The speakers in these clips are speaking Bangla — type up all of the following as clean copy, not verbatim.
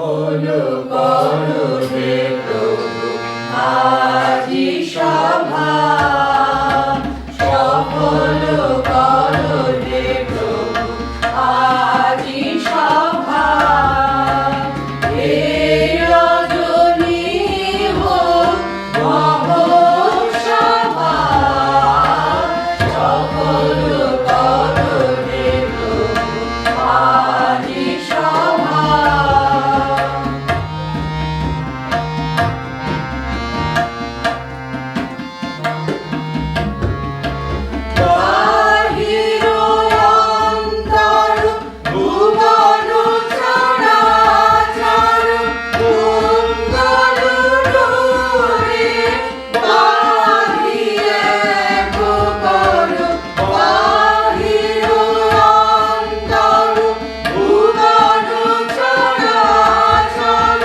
সকল করো হে প্রভু আজি সভা, সকল করো হে প্রভু আজি সভা। হে রজনী হোক মহোৎসবা, সকল করো হে প্রভু আজি সভা। বাহির অন্তর ভুবন চরাচর মঙ্গল রূপে বাহিরে করো। বাহির অন্তর ভুবন চরাচর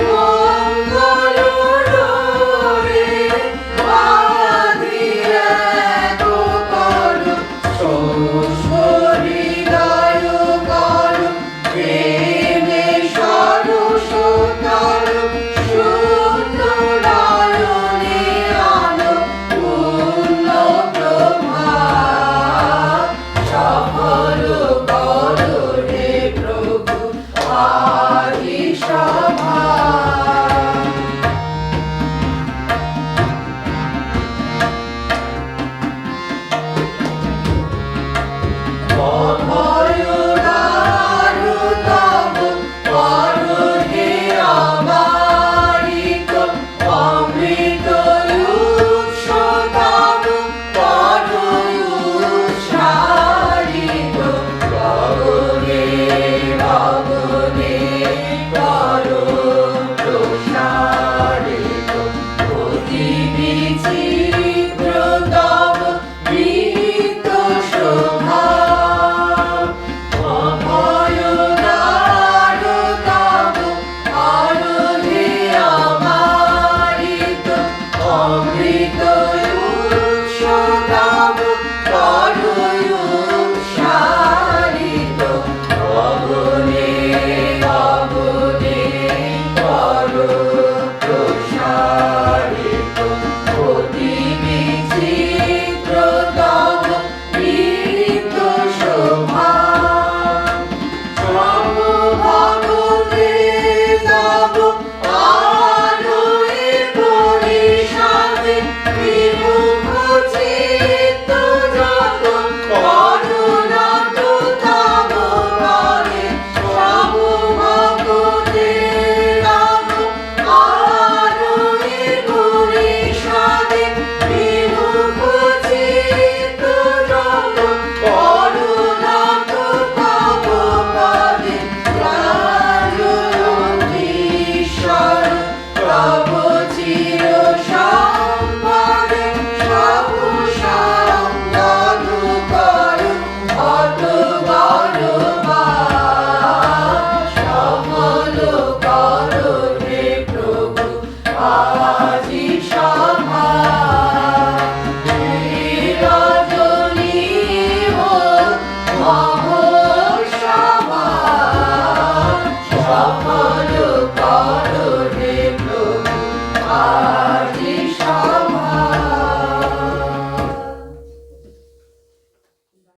মঙ্গল রূপে বাহিরে করো। হৃদয় করো প্রেমে সরসতর শূন্য নয়নে আলো পূর্ণ প্রভা, সকল করো হে প্রভু আজি সভা। অভয় দারু তব করো হে অবারিত, অমৃত উৎস তব করো উৎসারিত। গগনে গগনে